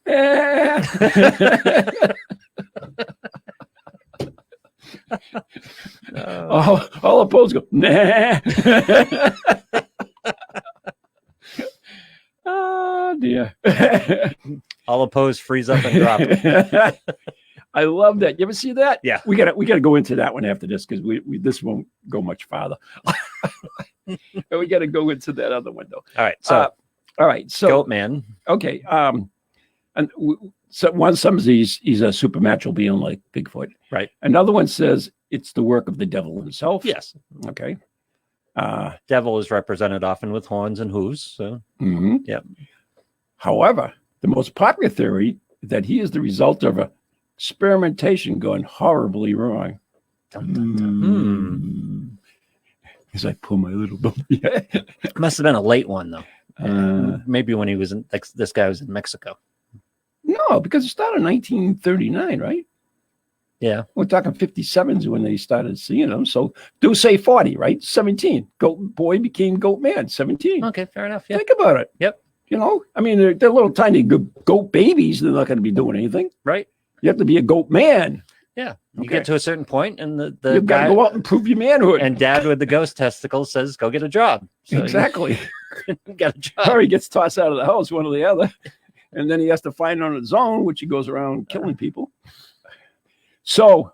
all opposed go, nah. Oh dear. All opposed freeze up and drop. I love that. You ever see that? Yeah. We gotta go into that one after this because we this won't go much farther. We gotta go into that other one though. All right. So Goatman. Okay. And some says he's a supernatural being like Bigfoot. Right. Another one says it's the work of the devil himself. Yes. Okay. Devil is represented often with horns and hooves. So, Mhm. Yep. However, the most popular theory is that he is the result of a experimentation gone horribly wrong. Dun, dun, dun. As I pull my little bump. Must have been a late one, though. Uh, Maybe when he was in, like, this guy was in Mexico. no, because it started in 1939, right? Yeah. We're talking 57s when they started seeing them. So do say 40, right? 17. Goat boy became goat man, 17. Okay, fair enough. Yeah. Think about it. Yep. You know, I mean, they're little tiny goat babies. They're not going to be doing anything. Right. You have to be a goat man. Yeah. You Okay. get to a certain point, and the You've got guy to go out and prove your manhood. and dad with the ghost testicles says, "Go get a job." So Exactly. you get a job. Or he gets tossed out of the house, one or the other. And then he has to find on his own, which he goes around killing people. So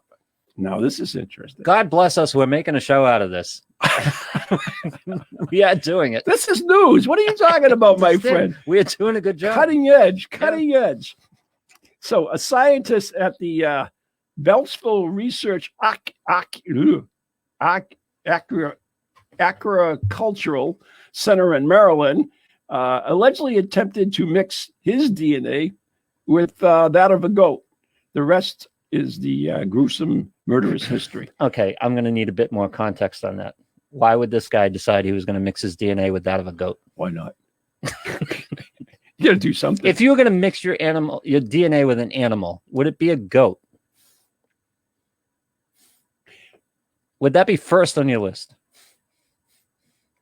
now this is interesting. God bless us. We're making a show out of this. We are doing it. This is news. What are you talking about, my friend? We are doing a good job. Cutting edge. So a scientist at the Beltsville Research Agricultural Center in Maryland allegedly attempted to mix his DNA with that of a goat. The rest is the gruesome, murderous history. Okay, I'm going to need a bit more context on that. Why would this guy decide he was going to mix his DNA with that of a goat? Why not? You got to do something. If you were going to mix your DNA with an animal, would it be a goat? Would that be first on your list?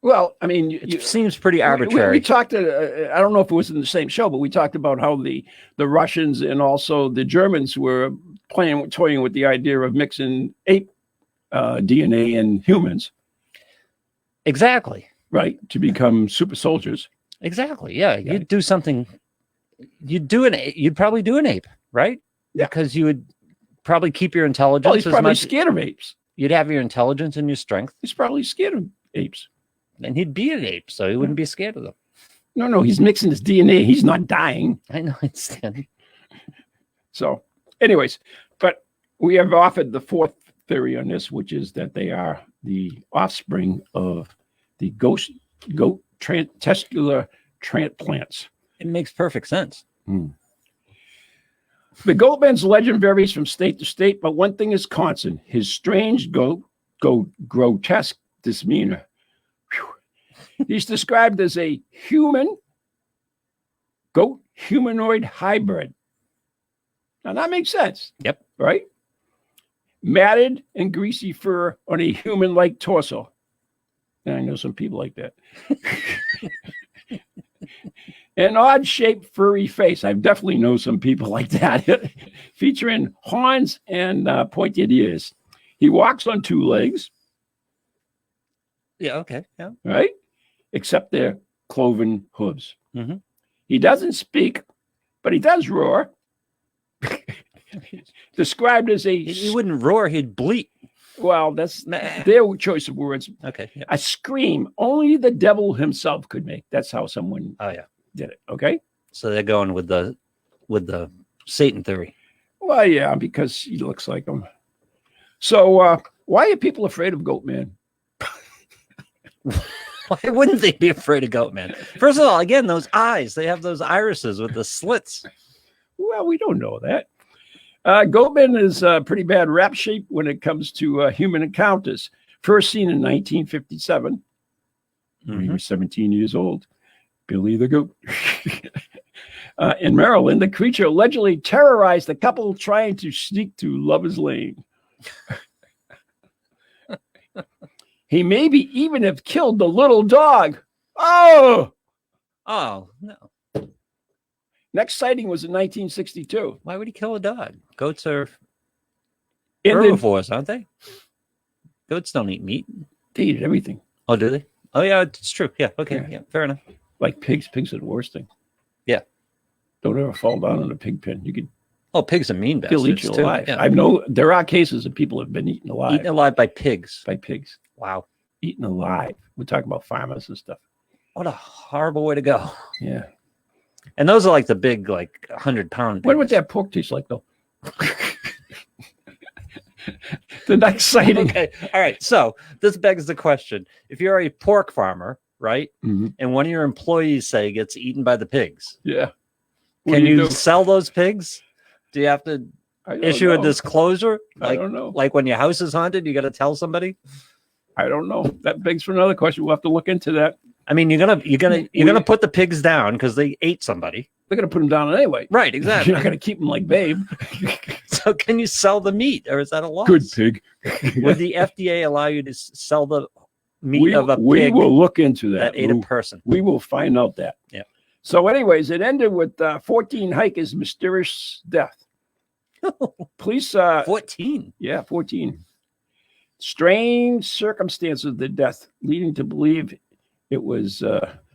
Well, I mean, It seems pretty arbitrary. We talked. I don't know if it was in the same show, but we talked about how the Russians and also the Germans were toying with the idea of mixing ape DNA and humans, Exactly. right, to become super soldiers. Exactly. Yeah. You'd do something. You'd probably do an ape, right? Yeah. Because you would probably keep your intelligence Well, he's as probably much. scared of apes. You'd have your intelligence and your strength, He's probably scared of apes. and he'd be an ape, so he wouldn't be scared of them. No, he's mixing his DNA. He's not dying. I know. It's So, anyways, but we have offered the fourth theory on this, which is that they are the offspring of the goat testicular transplants. It makes perfect sense. The goatman's legend varies from state to state, but one thing is constant: his strange, grotesque demeanor. Whew. He's described as a goat humanoid hybrid. Now that makes sense. Yep. Right? Matted and greasy fur on a human-like torso. And I know some people like that. An odd-shaped furry face. I definitely know some people like that. Featuring horns and pointed ears. He walks on two legs, Yeah. Okay. Yeah. right? Except their cloven hooves. Mhm. He doesn't speak, but he does roar. Described as He wouldn't roar. He'd bleat. well, that's their choice of words. Okay. Yeah. A scream only the devil himself could make. That's how someone Oh yeah. did it. Okay. So they're going with the Satan theory. Well, yeah, because he looks like him. So why are people afraid of Goatman? Why wouldn't they be afraid of Goatman? First of all, again, those eyes. They have those irises with the slits. Well, we don't know that. Goatman is a pretty bad rap sheet when it comes to human encounters. First seen in 1957. When he was 17 years old. Billy the Goat. In Maryland, the creature allegedly terrorized the couple trying to sneak to Lover's Lane. He maybe even have killed the little dog. Oh! Oh no! Next sighting was in 1962. Why would he kill a dog? Goats are In the, herbivores, aren't they? Goats don't eat meat. they eat everything. Oh, do they? Oh yeah, it's true. Yeah. Okay. Yeah. Fair enough. Like pigs. Pigs are the worst thing. Yeah. Don't ever fall down in a pig pen. You could Oh, pigs are mean they'll bastards eat you too. alive. Yeah. I know there are cases of people have been eaten alive Eaten alive by pigs. by pigs. Wow. Eaten alive. We're talking about farmers and stuff. What a horrible way to go. Yeah. And those are like the big, like 100-pound. What would that pork taste like, though? The next sighting. Okay. All right. So this begs the question: if you're a pork farmer, right, Mhm. and one of your employees say gets eaten by the pigs, Yeah. What can do you do? sell those pigs? Do you have to I don't issue a know. disclosure? I don't know. Like when your house is haunted, you got to tell somebody. I don't know. That begs for another question. We'll have to look into that. I mean, you're gonna put the pigs down because they ate somebody. They're going to put them down anyway. Right. You're Exactly. not going to keep them like Babe. So can you sell the meat, or is that a loss? Good pig. Would the FDA allow you to sell the meat of a pig we will look into that that. ate a person? We will find out that. Yeah. So, anyways, it ended with 14 hikers' mysterious death. Police. 14. Yeah, 14. Strange circumstances of the death, leading to believe it was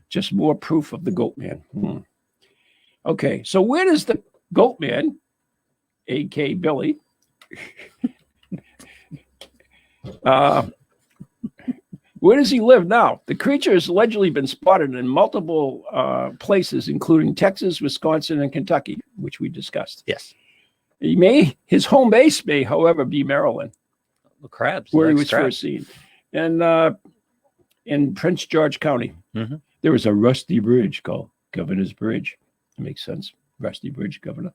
just more proof of the goat man. Okay, so where does the goat man, a.k.a. Billy, where does he live now? The creature has allegedly been spotted in multiple places, including Texas, Wisconsin, and Kentucky, which we discussed. Yes. His home base may, however, be Maryland, The crabs. where he Likes was crabs. first seen, and in Prince George County. Mhm. There was a rusty bridge called Governor's Bridge. It makes sense. Rusty Bridge, Governor.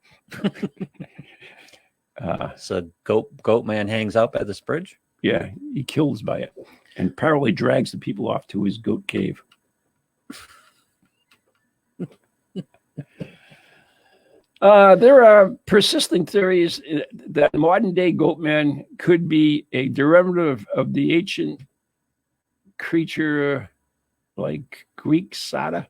So goat man hangs out by this bridge. Yeah, he kills by it and apparently drags the people off to his goat cave. There are persisting theories that modern day goat man could be a derivative of the ancient creature like Greek Sata,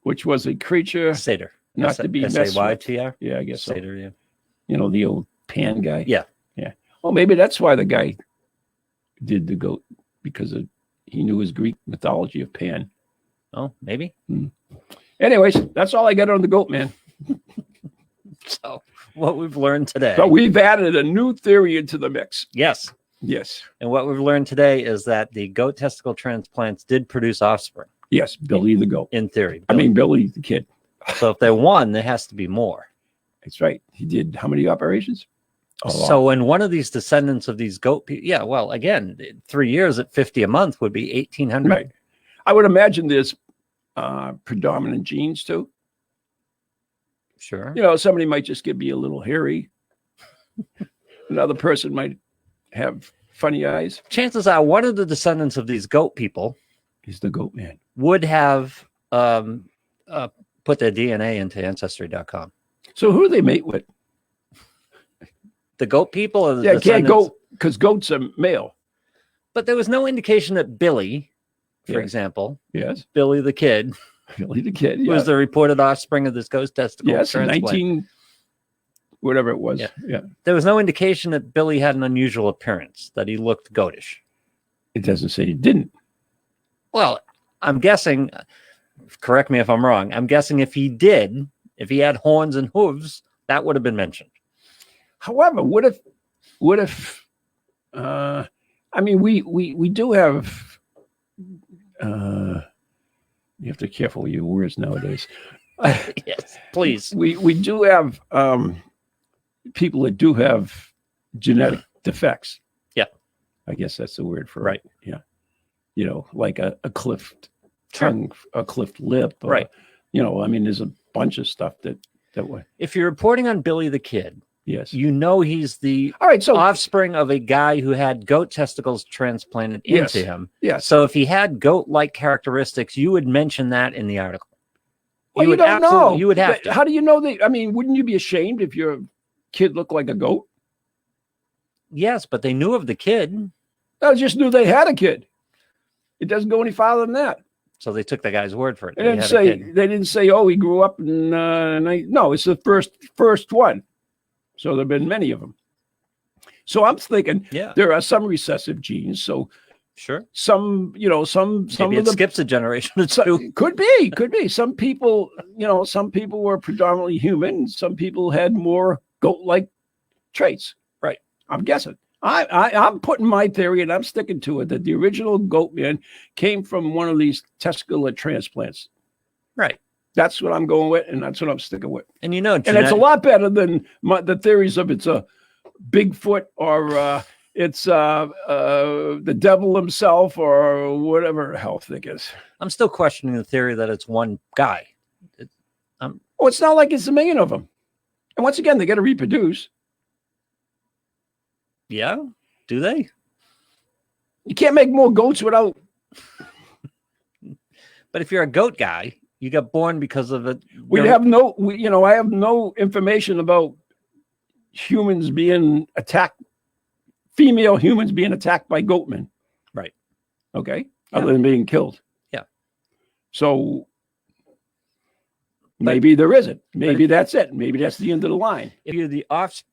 which was a creature Satyr. not to be messed with. SAYTR. Yeah, I guess so. Satyr. Yeah. You know, the old Pan guy. Yeah. Yeah. Well, maybe that's why the guy did the goat, because he knew his Greek mythology of Pan. Oh, maybe. Anyways, that's all I got on the goat man. So what we've learned today. So we've added a new theory into the mix. Yes. Yes. And what we've learned today is that the goat testicle transplants did produce offspring. Yes. Billy the goat. In theory. Billy the kid. So if they're one, there has to be more. That's right. He did how many operations? A lot. So when one of these descendants of these goat people, yeah, well, again, 3 years at 50 a month would be 1,800. Right. I would imagine there's predominant genes too. Sure. You know, somebody might just be a little hairy. Another person might have funny eyes. Chances are one of the descendants of these goat people He's the goat man. would have put their DNA into Ancestry.com. So who do they mate with? The goat people or the Yeah, can't descendants? go because goats are male. But there was no indication that Billy, for Yeah. example, Yes. Billy the kid, Billy the kid. who Yeah. was the reported offspring of this ghost testicle Yes, in transplant. 19, whatever it was. Yeah. Yeah. There was no indication that Billy had an unusual appearance, that he looked goatish. It doesn't say he didn't. Well, I'm guessing, correct me if I'm wrong, I'm guessing if he did, if he had horns and hooves, that would have been mentioned. However, what if I mean we do have you have to be careful with your words nowadays. Yes, please. We do have people that do have genetic defects. Yeah. I guess that's the word for Right. it. Yeah. You know, like a clipped tongue, a clipped lip. or, Right. You know, I mean, there's a bunch of stuff that way. If you're reporting on Billy the kid, Yes. you know he's the All right. So offspring of a guy who had goat testicles transplanted Yes. into him. yes. So if he had goat-like characteristics, you would mention that in the article. Well, you would don't know. You would have But to. How do you know that? I mean, wouldn't you be ashamed if your kid looked like a goat? Yes, but they knew of the kid, I just knew they had a kid. It doesn't go any farther than that. so they took the guy's word for it. They that he didn't had a say. kid. They didn't say. Oh, he grew up in. No, it's the first one. So there've been many of them. So I'm thinking Yeah, there are some recessive genes. So sure. some, some Maybe of it them skips a generation or two. could be. Some people, some people were predominantly human. Some people had more goat-like traits. Right. I'm guessing. I'm putting my theory, and I'm sticking to it, that the original goat man came from one of these testicular transplants. Right. That's what I'm going with, and that's what I'm sticking with. And you know, And it's a lot better than the theories of it's a Bigfoot or it's the devil himself or whatever hell thing is. I'm still questioning the theory that it's one guy. Oh, it's not like it's a million of them. And once again, they got to reproduce. Yeah, do they? You can't make more goats without. But if you're a goat guy, you got born because of it. I have no information about humans being attacked, female humans being attacked by goatmen. Right. Okay. Yeah. Other than being killed. Yeah. So maybe there isn't. Maybe that's it. Maybe that's the end of the line. If you're the offspring.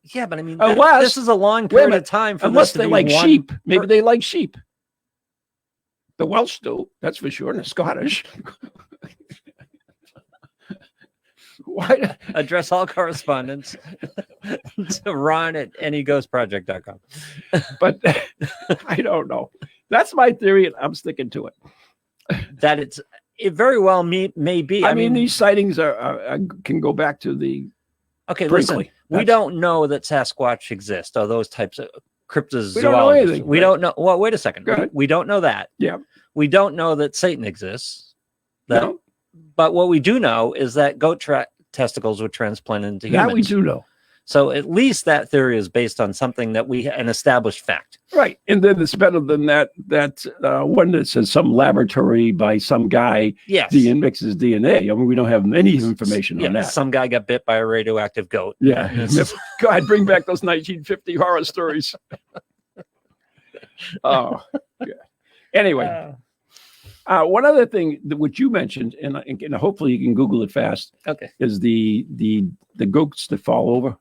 Yeah, but I mean, Unless, this is a long period of time for unless this to they be like one sheep. Maybe they like sheep. The Welsh do, that's for sure, and the Scottish. Why? Address all correspondence to Ron at anyghostproject.com. But I don't know. That's my theory, and I'm sticking to it. That it very well may be. I mean, these sightings are can go back to the. Okay, Brinkley. listen. We don't know that Sasquatch exists or those types of cryptozoologists. We don't know anything. We don't know. Well, wait a second. We don't know that. Yeah. We don't know that Satan exists. No. But what we do know is that goat testicles were transplanted into humans. That we do know. So at least that theory is based on something that an established fact. Right. And then it's better than that one that says some laboratory by some guy mixes DNA. I mean, we don't have any information on that. Some guy got bit by a radioactive goat. Yeah. God, bring back those 1950 horror stories. Oh, yeah. Anyway, one other thing which you mentioned, and hopefully you can Google it fast. Okay. Is the goats that fall over?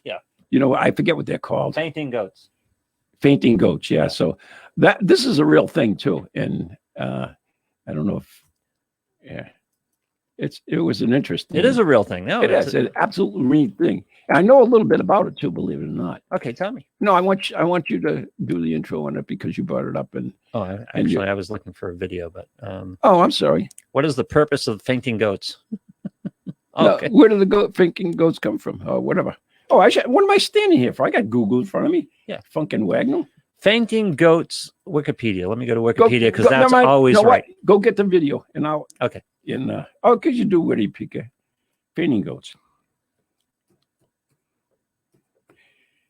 Yeah. You know, I forget what they're called. Fainting goats. Fainting goats. Yeah. So this is a real thing too, and I don't know if it was an interesting. It is a real thing. No, it's an absolutely real thing. And I know a little bit about it too, believe it or not. Okay, tell me. No, I want you to do the intro on it because you brought it up. And I was looking for a video, but oh, I'm sorry. What is the purpose of fainting goats? Okay. Where do the fainting goats come from? Or whatever. Oh, what am I standing here for? I got Google in front of me. Yeah. Funkin' Wagner. Fainting goats, Wikipedia. Let me go to Wikipedia because that's always right. What? Go get the video and I'll. Okay. Because you do Wikipedia. Fainting goats.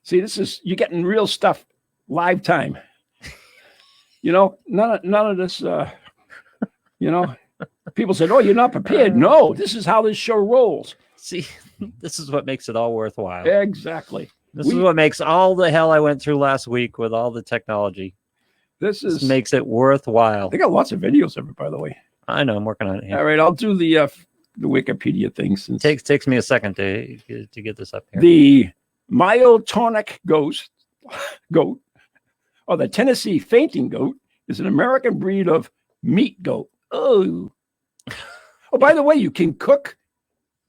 See, you're getting real stuff live time. You know, none of this, people said, oh, you're not prepared. No, this is how this show rolls. See, this is what makes it all worthwhile. Exactly. This is what makes all the hell I went through last week with all the technology. This makes it worthwhile. They got lots of videos of it, by the way. I know. I'm working on it here. All right. I'll do the Wikipedia thing. Since takes me a second to get this up here. The myotonic goat, or the Tennessee fainting goat, is an American breed of meat goat. Oh, by the way, you can cook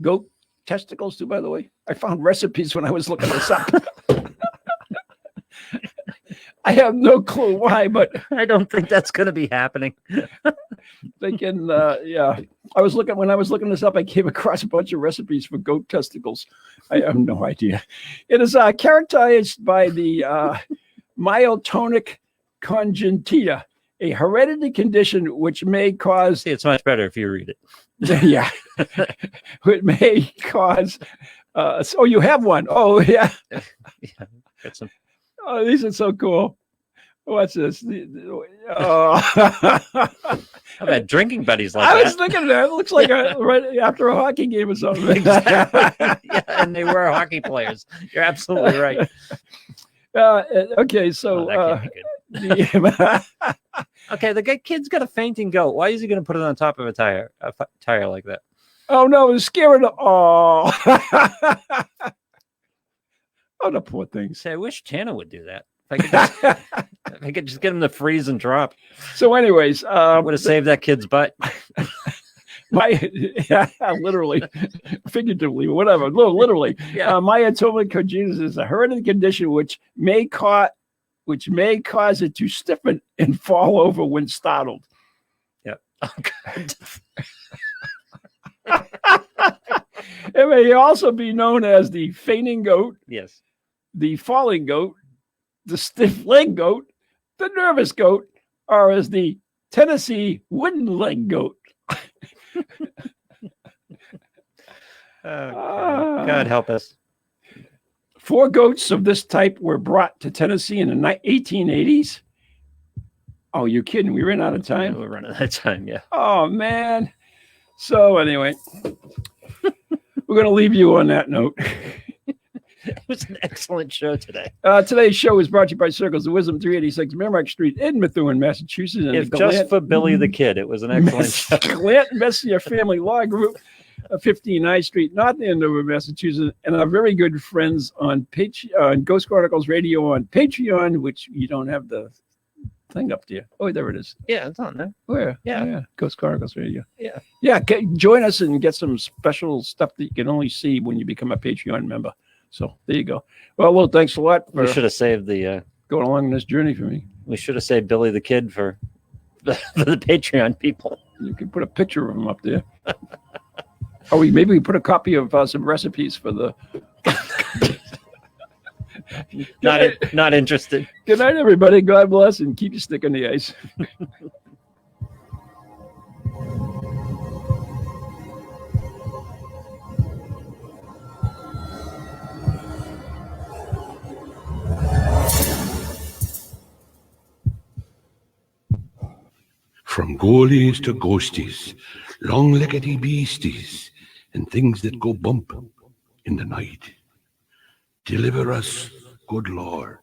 goat testicles too, by the way. I found recipes when I was looking this up. I have no clue why, but I don't think that's going to be happening. They can, when I was looking this up, I came across a bunch of recipes for goat testicles. I have no idea. It is characterized by the myotonic congenitia, a hereditary condition which may cause. See, it's much better if you read it. Yeah, it may cause. You have one. Oh, yeah. Got some. Oh, these are so cool. What's this? I've had drinking buddies like that. I was looking at that. It looks like right after a hockey game or something. Exactly. Yeah, and they were hockey players. You're absolutely right. Okay, so that can't be good. Okay, the kid's got a fainting goat. Why is he going to put it on top of a tire like that? Oh no, it was scaring. Oh, the poor things. Say, I wish Tanner would do that. If I could just get him to freeze and drop. So, anyways, would have saved that kid's butt. Literally, figuratively, whatever. No, literally, yeah. Myotonic congenital is a hereditary condition which may cause it to stiffen and fall over when startled. Yep. Oh, God. It may also be known as the fainting goat. Yes. the falling goat, the stiff leg goat, the nervous goat, or as the Tennessee wooden leg goat. God help us. 4 goats of this type were brought to Tennessee in the 1880s. Oh, you're kidding. We ran out of time. We're running out of time, yeah. Oh, man. So anyway, we're going to leave you on that note. It was an excellent show today. Today's show is brought to you by Circles of Wisdom, 386 Merrimack Street in Methuen, Massachusetts. And If just for Billy the Kid, it was an excellent show. Glant Messier Family Law Group, 15 I Street, North Andover, Massachusetts, and our very good friends on Ghost Chronicles Radio on Patreon, which you don't have the thing up there. Oh, there it is. Yeah, it's on there. Where? Yeah. Oh, yeah. Ghost Chronicles Radio. Yeah. Yeah. Join us and get some special stuff that you can only see when you become a Patreon member. So there you go. Well, thanks a lot for We should have saved the going along this journey for me. we should have saved Billy the Kid for the Patreon people. You can put a picture of him up there. Or maybe we put a copy of some recipes for the. Not interested. Good night, everybody. God bless, and keep your stick on the ice. From goalies to ghosties, long-leggedy beasties, and things that go bump in the night. Deliver us, good Lord.